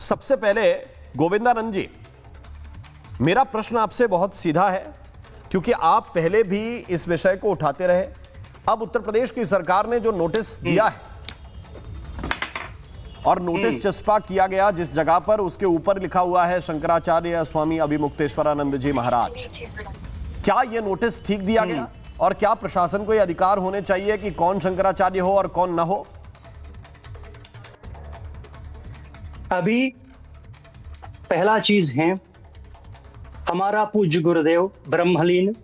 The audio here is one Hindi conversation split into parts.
सबसे पहले गोविंदानंद जी, मेरा प्रश्न आपसे बहुत सीधा है, क्योंकि आप पहले भी इस विषय को उठाते रहे। अब उत्तर प्रदेश की सरकार ने जो नोटिस दिया है और नोटिस चस्पा किया गया जिस जगह पर, उसके ऊपर लिखा हुआ है शंकराचार्य स्वामी अभिमुक्तेश्वरानंद जी महाराज। क्या यह नोटिस ठीक दिया गया और क्या प्रशासन को यह अधिकार होने चाहिए कि कौन शंकराचार्य हो और कौन ना हो? अभी पहला चीज है, हमारा पूज्य गुरुदेव ब्रह्मलीन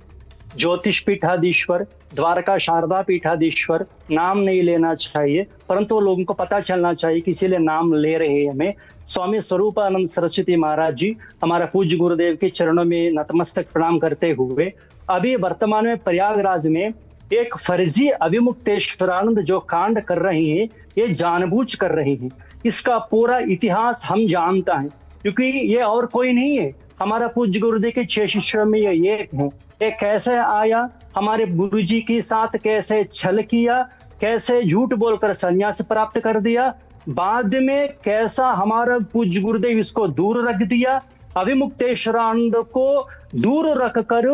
ज्योतिष पीठाधीश्वर द्वारका शारदा पीठाधीश्वर, नाम नहीं लेना चाहिए, परंतु लोगों को पता चलना चाहिए कि इसीलिए नाम ले रहे हैं हमें। स्वामी स्वरूपानंद सरस्वती महाराज जी, हमारा पूज्य गुरुदेव के चरणों में नतमस्तक प्रणाम करते हुए अभी वर्तमान में प्रयागराज में एक फर्जी अभिमुक्तेश्वरानंद जो कांड कर रहे हैं, ये जानबूझ कर रहे हैं। इसका पूरा इतिहास हम जानता है, क्योंकि ये और कोई नहीं है, हमारा पूज्य गुरुदेव के 6 शिष्यों में ये एक है। ये कैसे आया, हमारे गुरुजी के साथ कैसे छल किया, कैसे झूठ बोलकर संन्यास प्राप्त कर दिया, बाद में कैसा हमारा पूज्य गुरुदेव इसको दूर रख दिया। अभिमुक्तेश्वरानंद को दूर रखकर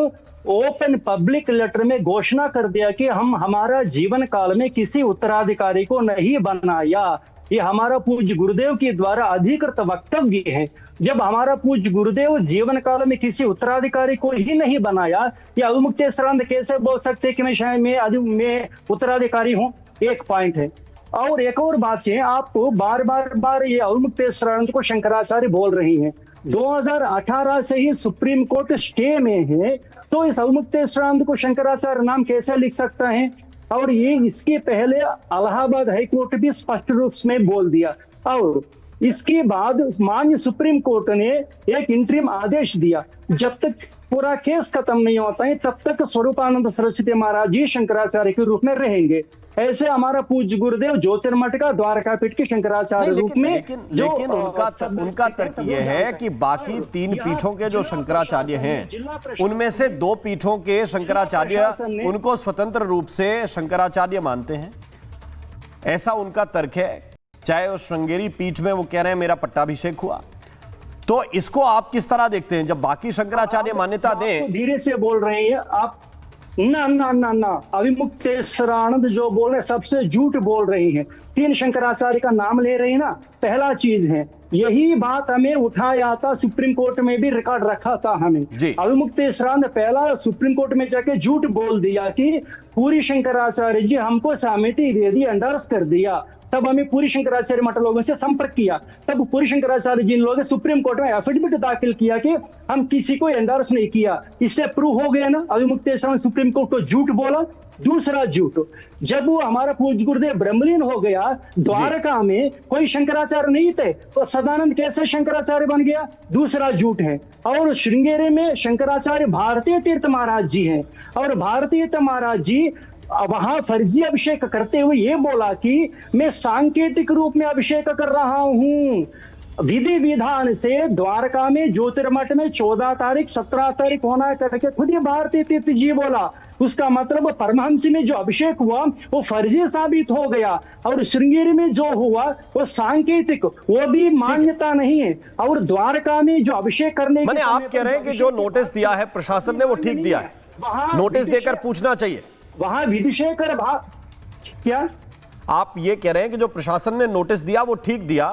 ओपन पब्लिक लेटर में घोषणा कर दिया कि हम हमारा जीवन काल में किसी उत्तराधिकारी को नहीं बनाया। ये हमारा पूज्य गुरुदेव के द्वारा अधिकृत वक्तव्य है। जब हमारा पूज्य गुरुदेव जीवन काल में किसी उत्तराधिकारी को ही नहीं बनाया, या अभिमुक्तेश्वरानंद कैसे बोल सकते हैं कि मैं उत्तराधिकारी हूँ? एक पॉइंट है। और एक और बात है, आपको बार बार ये अभिमुक्तेश्वरानंद को शंकराचार्य बोल रही हैं। 2018 से ही सुप्रीम कोर्ट स्टे में है, तो इस अभिमुक्तेश्वरानंद को शंकराचार्य नाम कैसे लिख सकता है? और ये इसके पहले इलाहाबाद हाईकोर्ट भी स्पष्ट रूप में बोल दिया। और इसके बाद माननीय सुप्रीम कोर्ट ने एक इंटरिम आदेश दिया, जब तक पूरा केस खत्म नहीं होता है तब तक स्वरूपानंद सरस्वती महाराज जी शंकराचार्य के रूप में रहेंगे। ऐसे हमारा पूज्य गुरुदेव ज्योतिर्मठ का द्वारकापीठ के शंकराचार्य रूप में। लेकिन उनका तर्क यह है कि बाकी 3 पीठों के जो शंकराचार्य हैं, उनमें से 2 पीठों के शंकराचार्य उनको स्वतंत्र रूप से शंकराचार्य मानते हैं, ऐसा उनका तर्क है। चाहे उस श्रृंगेरी पीठ में वो कह रहे हैं मेरा पट्टाभिषेक हुआ, तो इसको आप किस तरह देखते हैं? जब बाकी शंकराचार्य मान्यता दें, धीरे से बोल रहे हैं आप। ना अभिमुक्तेश्वरानंद जो बोल रहे हैं सबसे झूठ बोल रही हैं। 3 शंकराचार्य का नाम ले रही है ना, पहला चीज है। यही बात हमें उठाया था, सुप्रीम कोर्ट में भी रिकॉर्ड रखा था हमें। अभिमुक्तेश्वरानंद पहला सुप्रीम कोर्ट में जाके झूठ बोल दिया कि पूरी शंकराचार्य जी हमको सहमति दे दी, एंडोर्स कर दिया। तब हमें पूरी शंकराचार्य मठ लोगों से संपर्क किया, तब पूरी शंकराचार्य जी लोगों ने सुप्रीम कोर्ट में एफिडेविट दाखिल किया कि हम किसी को एंडोर्स नहीं किया। इससे प्रूव हो गया ना, अभिमुक्तेश्वरानंद सुप्रीम कोर्ट को झूठ बोला। दूसरा झूठ, जब वो हमारा पूज्य गुरुदेव ब्रह्मलीन हो गया, द्वारका में कोई शंकराचार्य नहीं थे, तो सदानंद कैसे शंकराचार्य बन गया? दूसरा झूठ है। और श्रृंगेरी में शंकराचार्य भारतीय तीर्थ महाराज जी हैं, और भारतीय तीर्थ महाराज जी वहां फर्जी अभिषेक करते हुए ये बोला कि मैं सांकेतिक रूप में अभिषेक कर रहा हूं। विधि विधान से द्वारका में ज्योतिर्मठ में 14 तारीख 17 तारीख होना करके खुद ही भारतीय तीर्थ जी बोला। उसका मतलब परमहंस में जो अभिषेक हुआ वो फर्जी साबित हो गया, और श्रृंगेरी में जो हुआ वो सांकेतिक, वो भी मान्यता नहीं है। और द्वारका में जो अभिषेक करने के आप कह रहे हैं कि जो नोटिस दिया है प्रशासन ने वो ठीक दिया है, नोटिस देकर पूछना चाहिए वहां विधिशेखर क्या आप ये कह रहे हैं कि जो प्रशासन ने नोटिस दिया वो ठीक दिया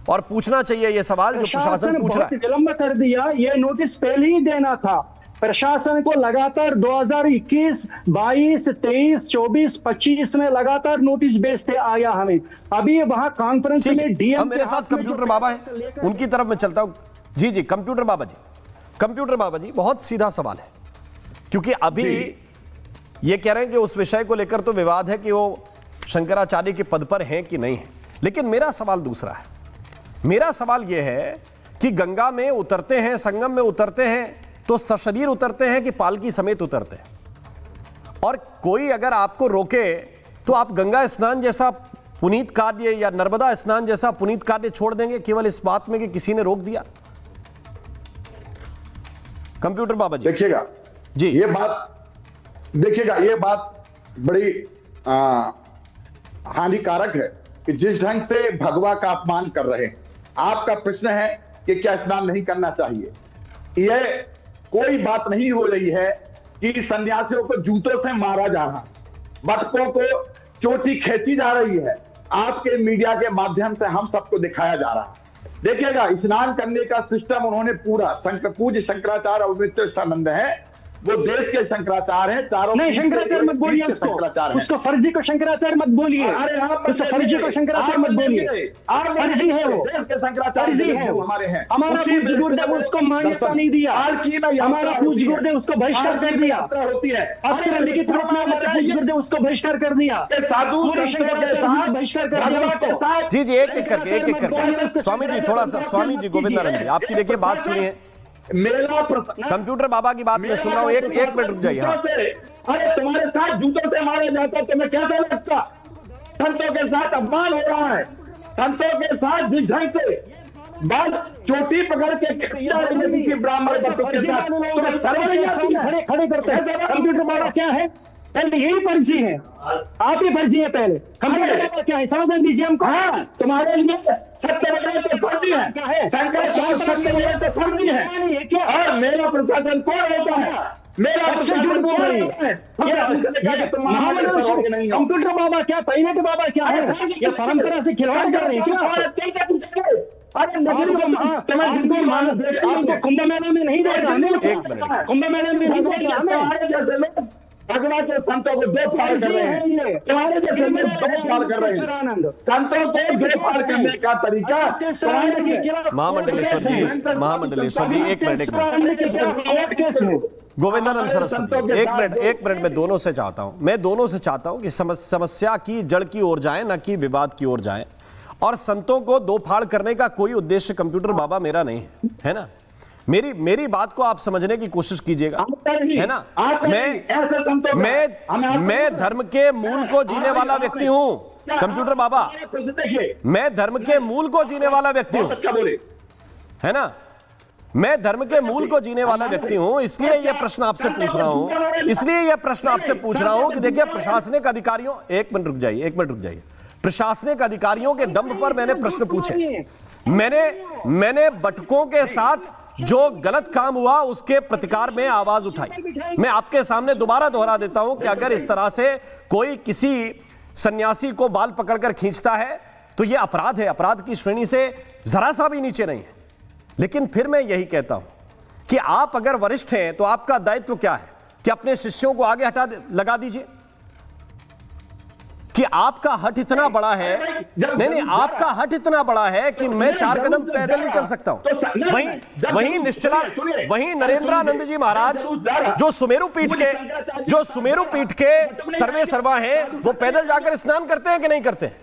और पूछना चाहिए ये सवाल जो प्रशासन पूछ रहा है? विलंब कर दिया, ये नोटिस पहले ही देना था। प्रशासन को लगातार 2021, 22, 23, 24, 25 में लगातार नोटिस भेजते आया हमें। अभी वहां कॉन्फ्रेंस में डीएम मेरे साथ कंप्यूटर बाबा है, उनकी तरफ मैं चलता हूं। जी कंप्यूटर बाबा जी, बहुत सीधा सवाल है, क्योंकि अभी ये कह रहे हैं कि उस विषय को लेकर तो विवाद है कि वो शंकराचार्य के पद पर हैं कि नहीं है, लेकिन मेरा सवाल दूसरा है। मेरा सवाल यह है कि गंगा में उतरते हैं, संगम में उतरते हैं, तो सशरीर उतरते हैं कि पालकी समेत उतरते हैं? और कोई अगर आपको रोके तो आप गंगा स्नान जैसा पुनीत कार्य या नर्मदा स्नान जैसा पुनीत कार्य छोड़ देंगे केवल इस बात में कि किसी ने रोक दिया? कंप्यूटर बाबा जी देखिएगा जी, ये बात बड़ी हानिकारक है कि जिस ढंग से भगवा का अपमान कर रहे हैं, आपका प्रश्न है कि क्या स्नान नहीं करना चाहिए। यह कोई बात नहीं हो रही है कि सन्यासियों को जूतों से मारा जा रहा, बटकों को चोटी खींची जा रही है। आपके मीडिया के माध्यम से हम सबको दिखाया जा रहा है। देखिएगा, स्नान करने का सिस्टम उन्होंने पूरा पूज्य शंकराचार्य अवमित्रानंद है, वो देश के शंकराचार्य हैं। चारों नहीं, शंकराचार्य मत बोलिए उसको फर्जी को शंकराचार्य मत बोलिए। अरे उसको फर्जी को शंकराचार्य मत बोलिए। फर्जी है वो, देश के शंकराचार्य फर्जी है वो। हमारे हैं। हमारा पूज्य गुरुदेव उसको मान्यता नहीं दिया। हमारा पूज्य गुरुदेव उसको बहिष्कार कर दिया। होती है अक्षर लिखित रूप में हमारे पूज्य गुरुदेव उसको बहिष्कार कर दिया। साधु बहिष्कार कर दिया उसको। जी जी, एक एक करके स्वामी जी, थोड़ा सा स्वामी जी गोविंदानंद जी, आपकी देखिए बात सुनिए। मेरा कंप्यूटर बाबा की बात मैं सुन रहा हूँ, एक मिनट रुक जाइए। हाँ। अरे तुम्हारे साथ जूतों से मारा जाता, तुम्हें कैसा लगता? संतों के साथ अपमान हो रहा है, संतों के साथ जिस ढंग से बाल चोटी पकड़ के ब्राह्मण खड़े करते हैं। कंप्यूटर बाबा क्या है? पहले यही फर्जी है, आप ही फर्जी है। पहले कंप्यूटर बाबा क्या है समझ दीजिए हमको। हाँ, तुम्हारे लिए सत्यवादी तो फर्जी है, क्या है? शंकराचार्य सत्यवादी तो फर्जी है। क्या और मेरा प्रशासन कौन होता है? मेरा झूठ बोल रही है। कंप्यूटर बाबा क्या, पहले के बाबा क्या है? ये परंपरा से खिलवाड़ कर रहे हैं क्या? कुंभ मेला में नहीं देखा, कुंभ मेला में नहीं देखा। भगवान के संतों को दो फाड़ कर रहे हैं, तुम्हारे जैसे में दो फाड़ कर रहे हैं। संतों को दो फाड़ करने का तरीका महामंडलेश्वर जी, एक मिनट गोविंदानंद सरस्वती, एक मिनट मैं दोनों से चाहता हूं कि समस्या की जड़ की ओर जाए, न कि विवाद की ओर जाए। और संतों को दो फाड़ करने का कोई उद्देश्य कंप्यूटर बाबा मेरा नहीं है ना। मेरी बात को आप समझने की कोशिश कीजिएगा, है ना। मैं धर्म के मूल को जीने वाला व्यक्ति हूं कंप्यूटर बाबा, मैं धर्म के मूल को जीने वाला व्यक्ति हूं, है ना। मैं धर्म के मूल को जीने वाला व्यक्ति हूं, इसलिए यह प्रश्न आपसे पूछ रहा हूं कि देखिए, प्रशासनिक अधिकारियों, एक मिनट रुक जाइए, प्रशासनिक अधिकारियों के दम पर मैंने प्रश्न पूछे। मैंने बटकों के साथ जो गलत काम हुआ उसके प्रतिकार में आवाज उठाई। मैं आपके सामने दोबारा दोहरा देता हूं कि अगर इस तरह से कोई किसी सन्यासी को बाल पकड़कर खींचता है तो यह अपराध है, अपराध की श्रेणी से जरा सा भी नीचे नहीं है। लेकिन फिर मैं यही कहता हूं कि आप अगर वरिष्ठ हैं तो आपका दायित्व क्या है कि अपने शिष्यों को आगे लगा दीजिए। कि आपका हट इतना बड़ा है, नहीं, आपका हट इतना बड़ा है कि मैं 4 कदम पैदल नहीं चल सकता हूं। वहीं नरेंद्रानंद जी महाराज जो सुमेरु पीठ के सर्वे सर्वा हैं, वो पैदल जाकर स्नान करते हैं कि नहीं करते हैं?